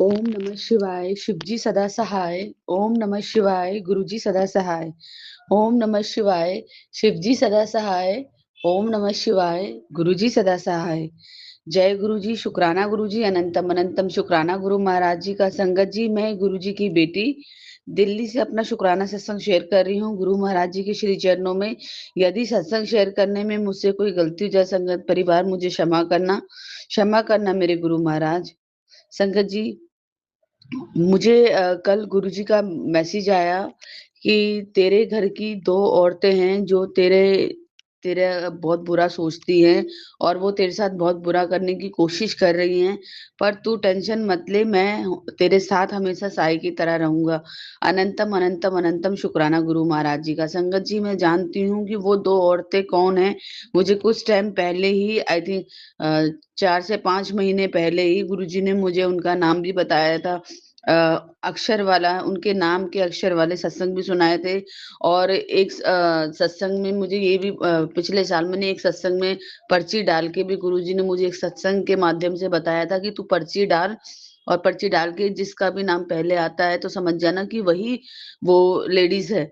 ओम नमः शिवाय, शिवजी सदा सहाय। ओम नमः शिवाय, गुरुजी सदा सहाय। ओम नमः शिवाय, शिवजी सदा सहाय। ओम नमः शिवाय, गुरुजी सदा सहाय। जय गुरुजी, शुक्राना गुरुजी, अनंतम अनंतम शुक्राना गुरु महाराज जी का। संगत जी, मैं गुरुजी की बेटी दिल्ली से अपना शुक्राना सत्संग शेयर कर रही हूँ गुरु महाराज जी के श्री चरणों में। यदि सत्संग शेयर करने में मुझसे कोई गलती हो जाए, संगत परिवार मुझे क्षमा करना मेरे गुरु महाराज। संगत जी, मुझे कल गुरुजी का मैसेज आया कि तेरे घर की दो औरतें हैं जो तेरे तेरे बहुत बुरा सोचती हैं और वो तेरे साथ बहुत बुरा करने की कोशिश कर रही हैं। पर तू टेंशन मत ले, मैं तेरे साथ हमेशा साई की तरह रहूंगा। अनंतम अनंतम अनंतम शुक्राना गुरु महाराज जी का। संगत जी, मैं जानती हूँ कि वो दो औरतें कौन है। मुझे कुछ टाइम पहले ही, आई थिंक 4 से 5 महीने पहले ही, गुरुजी ने मुझे उनका नाम भी बताया था। अक्षर वाला, उनके नाम के अक्षर वाले सत्संग भी सुनाए थे। और एक सत्संग में मुझे ये भी, पिछले साल मैंने एक सत्संग में पर्ची डाल के भी, गुरुजी ने मुझे एक सत्संग के माध्यम से बताया था कि तू पर्ची डाल, और पर्ची डाल के जिसका भी नाम पहले आता है तो समझ जाना कि वही वो लेडीज है।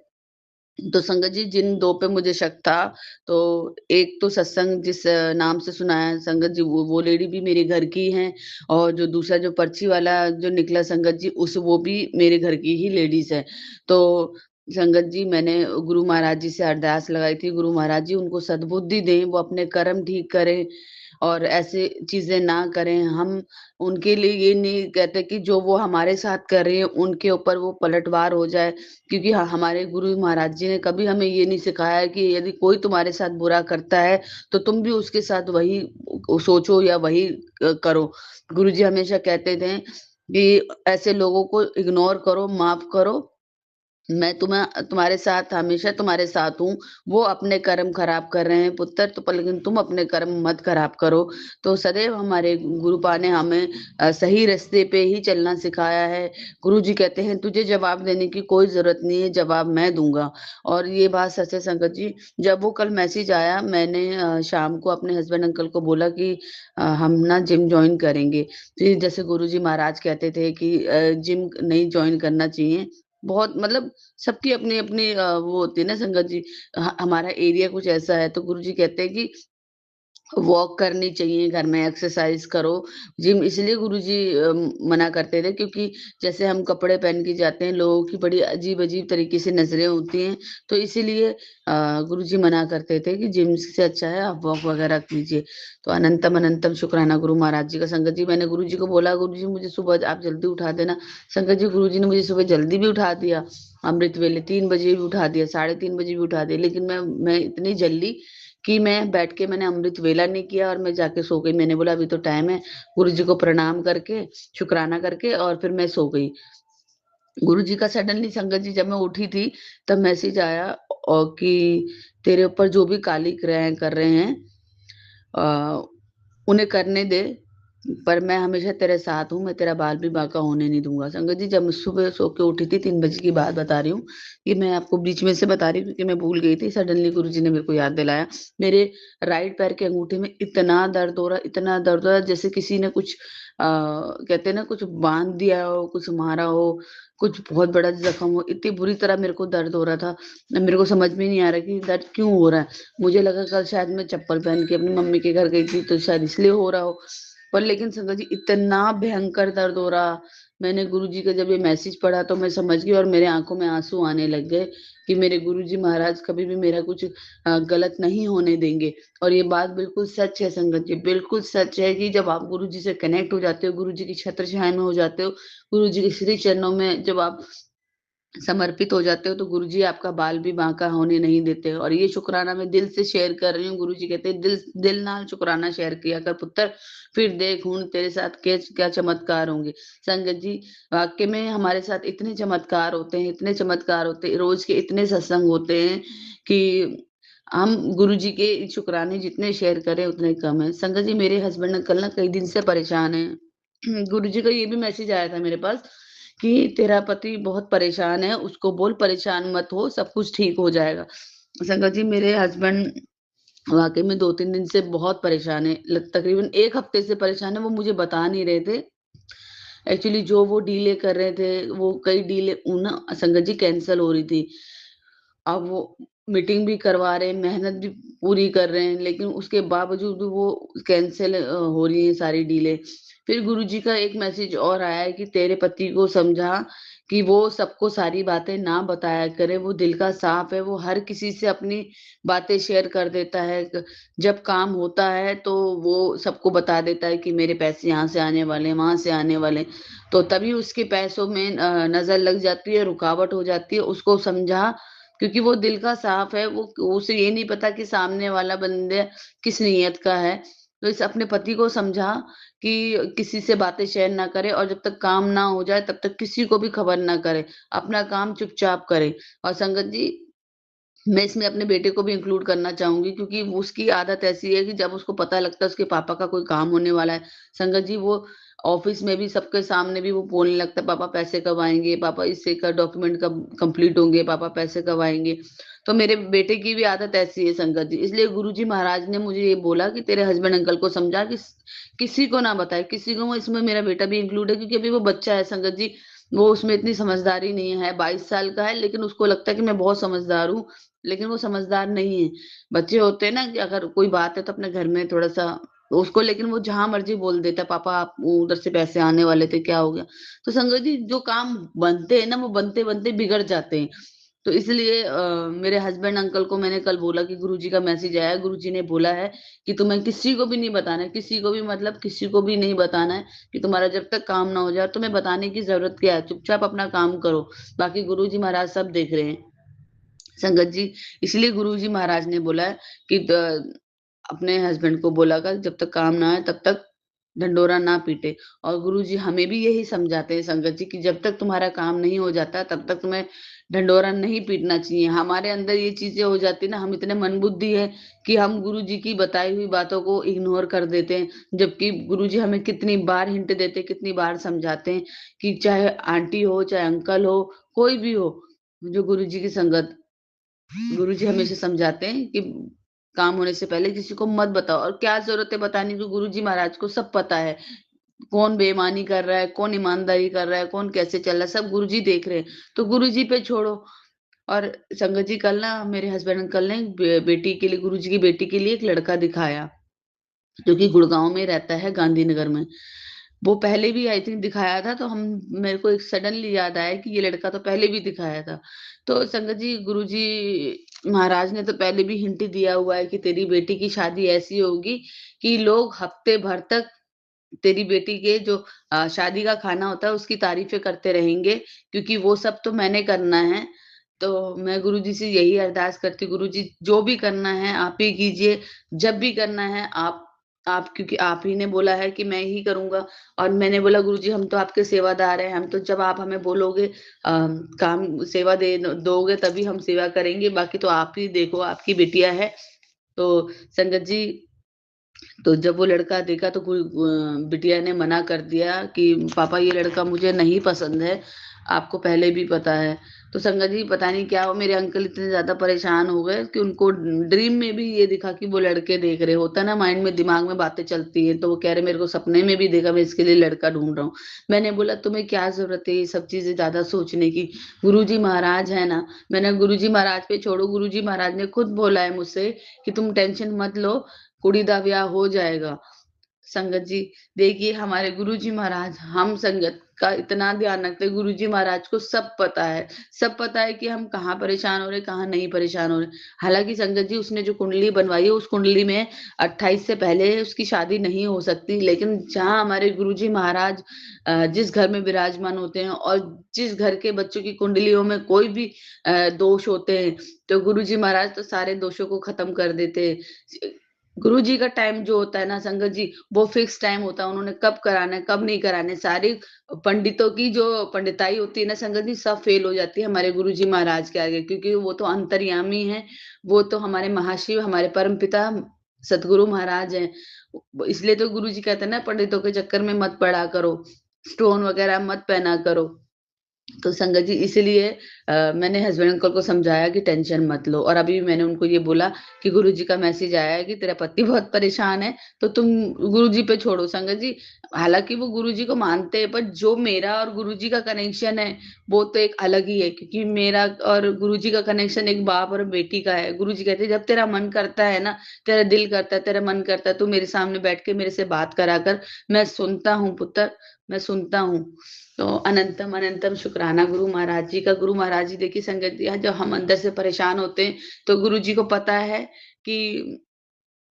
तो संगत जी, जिन दो पे मुझे शक था, तो एक तो सत्संग जिस नाम से सुना है संगत जी, वो लेडी भी मेरे घर की हैं। और जो दूसरा जो पर्ची वाला जो निकला संगत जी, उस वो भी मेरे घर की ही लेडीज है। तो संगत जी, मैंने गुरु महाराज जी से अरदास लगाई थी, गुरु महाराज जी उनको सद्बुद्धि दें, वो अपने कर्म ठीक करें और ऐसे चीजें ना करें। हम उनके लिए ये नहीं कहते कि जो वो हमारे साथ कर रहे हैं उनके ऊपर वो पलटवार हो जाए, क्योंकि हमारे गुरु महाराज जी ने कभी हमें ये नहीं सिखाया है कि यदि कोई तुम्हारे साथ बुरा करता है तो तुम भी उसके साथ वही सोचो या वही करो। गुरु जी हमेशा कहते थे कि ऐसे लोगों को इग्नोर करो, माफ करो। मैं तुम्हारे साथ, हमेशा तुम्हारे साथ हूँ। वो अपने कर्म खराब कर रहे हैं पुत्र, तो पर लेकिन तुम अपने कर्म मत खराब करो। तो सदैव हमारे गुरुपा ने हमें सही रास्ते पे ही चलना सिखाया है। गुरु जी कहते हैं तुझे जवाब देने की कोई जरूरत नहीं है, जवाब मैं दूंगा। और ये बात सच है संगत जी। जब वो कल मैसेज आया, मैंने शाम को अपने हस्बैंड अंकल को बोला कि हम ना जिम ज्वाइन करेंगे। फिर जैसे गुरु जी महाराज कहते थे कि जिम नहीं ज्वाइन करना चाहिए। बहुत मतलब सबकी अपनी-अपनी वो होती है ना संगत जी। हमारा एरिया कुछ ऐसा है, तो गुरुजी कहते हैं कि वॉक करनी चाहिए, घर में एक्सरसाइज करो। जिम इसलिए गुरुजी मना करते थे क्योंकि जैसे हम कपड़े पहन के जाते हैं, लोगों की बड़ी अजीब-अजीब तरीके से नज़रें होती हैं, तो इसीलिए गुरुजी मना करते थे कि जिम से अच्छा है आप वॉक वगैरह कीजिए। तो अनंतम अनंतम शुक्राना गुरु महाराज जी का। संगत जी, मैंने गुरुजी को बोला, गुरुजी मुझे सुबह आप जल्दी उठा देना। संगत जी, गुरुजी ने मुझे सुबह जल्दी भी उठा दिया, अमृत वेले 3 बजे भी उठा दिया, साढ़े 3 बजे भी उठा दिया, लेकिन मैं इतनी जल्दी कि मैं बैठ के मैंने अमृत वेला नहीं किया और मैं जाके सो गई। मैंने बोला अभी तो टाइम है, गुरुजी को प्रणाम करके, शुक्राना करके और फिर मैं सो गई। गुरुजी का सडनली संगत जी, जब मैं उठी थी तब मैसेज आया कि तेरे ऊपर जो भी काली क्रियाएँ कर रहे हैं अ, उन्हें करने दे, पर मैं हमेशा तेरे साथ हूँ, मैं तेरा बाल भी बांका होने नहीं दूँगा। संगत जी, जब मैं सुबह सो के उठी थी, 3 बजे की बात बता रही हूँ, ये मैं आपको बीच में से बता रही हूँ क्योंकि मैं भूल गई थी। सडनली गुरुजी ने मेरे को याद दिलाया। मेरे राइट पैर के अंगूठे में इतना दर्द हो रहा जैसे किसी ने कुछ कहते हैं ना, कुछ बाँध दिया हो, कुछ मारा हो, कुछ बहुत बड़ा ज़ख्म हो, इतनी बुरी तरह मेरे को दर्द हो रहा था। मेरे को समझ में नहीं आ रहा कि दर्द क्यों हो रहा है। मुझे लगा कल शायद मैं चप्पल पहन के अपनी मम्मी के घर गई थी तो शायद इसलिए हो रहा हो। पर लेकिन संगत जी, इतना भयंकर दर्द हो रहा, मैंने गुरुजी का जब ये मैसेज पढ़ा तो मैं समझ गई और मेरे आँखों में आँसू आने लग गए कि मेरे गुरुजी महाराज कभी भी मेरा कुछ गलत नहीं होने देंगे। और ये बात बिल्कुल सच है संगत जी, बिल्कुल सच है कि जब आप गुरुजी से कनेक्ट हो जाते हो, गुरुजी की छत्र छाया में हो जाते हो, गुरुजी के श्री चरणों में जब आप समर्पित हो जाते हो, तो गुरुजी आपका बाल भी बांका होने नहीं देते। और ये शुक्राना मैं दिल से शेयर कर रही हूँ। गुरुजी कहते हैं दिल दिल नाल शुक्राना शेयर किया कर पुत्र, फिर देख हुण तेरे साथ क्या क्या चमत्कार होंगे। संगत जी, वाकई में हमारे साथ इतने चमत्कार होते हैं, इतने चमत्कार होते हैं, रोज के इतने सत्संग होते हैं कि हम गुरुजी के शुक्राने जितने शेयर करें उतने कम है। संगत जी, मेरे हस्बैंड अंकल ना कई दिन से परेशान हैं। गुरुजी का ये भी मैसेज आया था मेरे पास कि तेरा पति बहुत परेशान है, उसको बोल परेशान मत हो, सब कुछ ठीक हो जाएगा। संगत जी, मेरे हस्बैंड वाक़ई में 2-3 दिन से बहुत परेशान है। तकरीबन 1 हफ्ते से परेशान है, वो मुझे बता नहीं रहे थे। एक्चुअली जो वो डीले कर रहे थे, वो कई डीले ना संगत जी कैंसल हो रही थी। अब वो मीटिंग भी करवा रहे हैं, मेहनत भी पूरी कर रहे हैं, लेकिन उसके बावजूद वो कैंसल हो रही है सारी डीले। फिर गुरुजी का एक मैसेज और आया है कि तेरे पति को समझा कि वो सबको सारी बातें ना बताया करे, वो दिल का साफ है, वो हर किसी से अपनी बातें शेयर कर देता है। जब काम होता है तो वो सबको बता देता है कि मेरे पैसे यहाँ से आने वाले हैं, वहां से आने वाले हैं। तो तभी उसके पैसों में नजर लग जाती है, रुकावट हो जाती है। उसको समझा, क्योंकि वो दिल का साफ है, वो उसे ये नहीं पता कि सामने वाला बंदे किस नीयत का है। तो इस अपने पति को समझा कि किसी से बातें शेयर ना करे, और जब तक काम ना हो जाए तब तक किसी को भी खबर ना करे, अपना काम चुपचाप करे। और संगत जी, मैं इसमें अपने बेटे को भी इंक्लूड करना चाहूंगी, क्योंकि वो उसकी आदत ऐसी है कि जब उसको पता लगता है उसके पापा का कोई काम होने वाला है, संगत जी, वो ऑफिस में भी सबके सामने भी वो बोलने लगता है, पापा पैसे कब आएंगे, पापा इससे का डॉक्यूमेंट कब कंप्लीट होंगे, पापा पैसे कब आएंगे। तो मेरे बेटे की भी आदत ऐसी है संगत जी। इसलिए गुरुजी महाराज ने मुझे ये बोला कि तेरे हस्बैंड अंकल को समझा कि किसी को ना बताए, किसी को। इसमें मेरा बेटा भी इंक्लूड है, क्योंकि अभी वो बच्चा है संगत जी। वो उसमें इतनी समझदारी नहीं है, 22 साल का है, लेकिन उसको लगता है कि मैं बहुत समझदार हूँ, लेकिन वो समझदार नहीं है। बच्चे होते हैं ना कि अगर कोई बात है तो अपने घर में थोड़ा सा उसको, लेकिन वो जहां मर्जी बोल देता है, पापा आप उधर से पैसे आने वाले थे, क्या हो गया। तो संगत जी, जो काम बनते हैं ना, वो बनते बनते बिगड़ जाते हैं। तो इसलिए मेरे हस्बैंड अंकल को मैंने कल बोला कि गुरुजी का मैसेज आया है, गुरुजी ने बोला है कि तुम्हें किसी को भी नहीं बताना है, किसी को भी, मतलब किसी को भी नहीं बताना है, कि तुम्हारा जब तक काम ना हो जाए तुम्हें बताने की जरूरत क्या है, चुपचाप अपना काम करो, बाकी गुरुजी महाराज सब देख रहे हैं। संगत जी, इसलिए गुरुजी महाराज ने बोला है कि अपने हस्बैंड को बोला कर, जब तक काम ना आए तब तक ढंडोरा ना पीटे। और गुरुजी हमें भी यही समझाते हैं संगत जी, कि जब तक तुम्हारा काम नहीं हो जाता तब तक तुम्हें ढंडोरा नहीं पीटना चाहिए। हमारे अंदर ये चीजें हो जाती ना, हम इतने मनबुद्धि है कि हम गुरुजी की बताई हुई बातों को इग्नोर कर देते हैं, जबकि गुरुजी हमें कितनी बार हिंट देते हैं, कितनी बार समझाते हैं कि चाहे आंटी हो, चाहे अंकल हो, कोई भी हो, जो गुरुजी की संगत, गुरुजी हमेशा समझाते हैं कि काम होने से पहले किसी को मत बताओ। और क्या जरूरत है बताने की, गुरुजी महाराज को सब पता है, कौन बेईमानी कर रहा है, कौन ईमानदारी कर रहा है, कौन कैसे चल रहा है, सब गुरुजी देख रहे हैं। तो गुरुजी पे छोड़ो। और संगत जी, कल ना मेरे हस्बैंड अंकल ने बेटी के लिए, गुरुजी की बेटी के लिए एक लड़का दिखाया, जो कि गुड़गांव में रहता है, गांधीनगर में। वो पहले भी आई थिंक दिखाया था, तो हम, मेरे को एक सडनली याद आया कि ये लड़का तो पहले भी दिखाया था। तो संगत जी, गुरुजी महाराज ने तो पहले भी हिंट दिया हुआ है कि तेरी बेटी की शादी ऐसी होगी कि लोग हफ्ते भर तक तेरी बेटी के जो शादी का खाना होता है उसकी तारीफें करते रहेंगे, क्योंकि वो सब तो मैंने करना है। तो मैं गुरुजी से यही अरदास करती हूँ, गुरुजी जो भी करना है आप ही कीजिए, जब भी करना है आप, क्योंकि आप ही ने बोला है कि मैं ही करूंगा। और मैंने बोला, गुरुजी हम तो आपके सेवादार हैं, हम तो जब आप हमें बोलोगे काम सेवा दे दोगे तभी हम सेवा करेंगे, बाकी तो आप ही देखो, आपकी बिटिया है। तो संगत जी, तो जब वो लड़का देखा तो बिटिया ने मना कर दिया कि पापा ये लड़का मुझे नहीं पसंद है, आपको पहले भी पता है। तो संगत जी, पता नहीं क्या हो, मेरे अंकल इतने ज्यादा परेशान हो गए कि उनको ड्रीम में भी ये दिखा कि वो लड़के देख रहे, होता ना माइंड में, दिमाग में बातें चलती है, तो वो कह रहे मेरे को सपने में भी देखा, मैं इसके लिए लड़का ढूंढ रहा हूँ। मैंने बोला तुम्हें क्या जरूरत है ये सब चीजें ज्यादा सोचने की, गुरुजी महाराज है ना। मैंने गुरुजी महाराज पे छोड़ो, गुरुजी महाराज ने खुद बोला है मुझसे कि तुम टेंशन मत लो, कुड़ी दा ब्याह हो जाएगा। संगत जी, देखिए हमारे गुरुजी महाराज हम संगत का इतना ध्यान रखते हैं, गुरुजी महाराज को सब पता है, सब पता है कि हम कहाँ परेशान हो रहे, कहाँ नहीं परेशान हो रहे। हालांकि संगत जी, उसने जो कुंडली बनवाई है, उस कुंडली में 28 से पहले उसकी शादी नहीं हो सकती, लेकिन जहाँ हमारे गुरुजी महाराज जिस घर में विराजमान होते हैं, और जिस घर के बच्चों की कुंडलियों में कोई भी दोष होते हैं, तो गुरुजी महाराज तो सारे दोषों को खत्म कर देते हैं। गुरु जी का टाइम जो होता है ना संगत जी, वो फिक्स टाइम होता है, उन्होंने कब कराना है कब नहीं कराना है। सारी पंडितों की जो पंडिताई होती है ना संगत जी, सब फेल हो जाती है हमारे गुरु जी महाराज के आगे, क्योंकि वो तो अंतर्यामी है, वो तो हमारे महाशिव, हमारे परम पिता सतगुरु महाराज हैं। इसलिए तो गुरु जी कहते हैं ना, पंडितों के चक्कर में मत पड़ा करो, स्टोन वगैरह मत पहना करो। तो संगत जी इसीलिए मैंने हस्बैंड अंकल को समझाया कि टेंशन मत लो, और अभी भी मैंने उनको ये बोला कि गुरुजी का मैसेज आया है कि तेरा पति बहुत परेशान है, तो तुम गुरुजी पे छोड़ो। संगत जी हालांकि वो गुरुजी को मानते हैं, पर जो मेरा और गुरुजी का कनेक्शन है वो तो एक अलग ही है, क्योंकि मेरा और गुरुजी का कनेक्शन एक बाप और बेटी का है। गुरुजी कहते हैं जब तेरा मन करता है ना, तेरा दिल करता है, तेरा मन करता है, तू मेरे सामने बैठ के मेरे से बात करा कर, मैं सुनता हूँ पुत्र, मैं सुनता हूँ। तो अनंतम अनंतम शुक्राना गुरु महाराज जी का। गुरु महाराज जी देखिए संगत जी, जब हम अंदर से परेशान होते हैं तो गुरु जी को पता है कि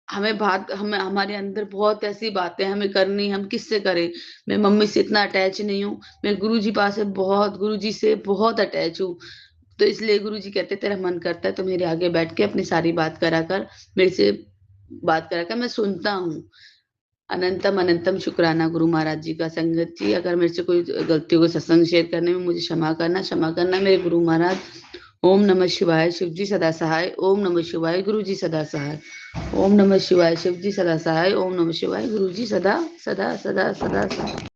हमें हमारे अंदर बहुत ऐसी बातें हमें करनी, हम किससे करें। मैं मम्मी से इतना अटैच नहीं हूँ, मैं गुरु जी पास से बहुत, गुरु जी से बहुत अटैच हूँ। तो इसलिए गुरु जी कहते तेरा मन करता है तो मेरे आगे बैठ के अपनी सारी बात करा कर, मेरे से बात करा कर, मैं सुनता हूँ। अनंतम अनंतम शुक्राना गुरु महाराज जी का। संगत जी अगर मेरे से कोई गलतियों को सत्संग शेयर करने में मुझे क्षमा करना मेरे गुरु महाराज। ओम नमः शिवाय, शिव जी सदा सहाय। ओम नमः शिवाय, गुरु जी सदा सहाय। ओम नमः शिवाय, शिव जी सदा सहाय। ओम नमः शिवाय, गुरु जी सदा सदा सदा सदा सहाय।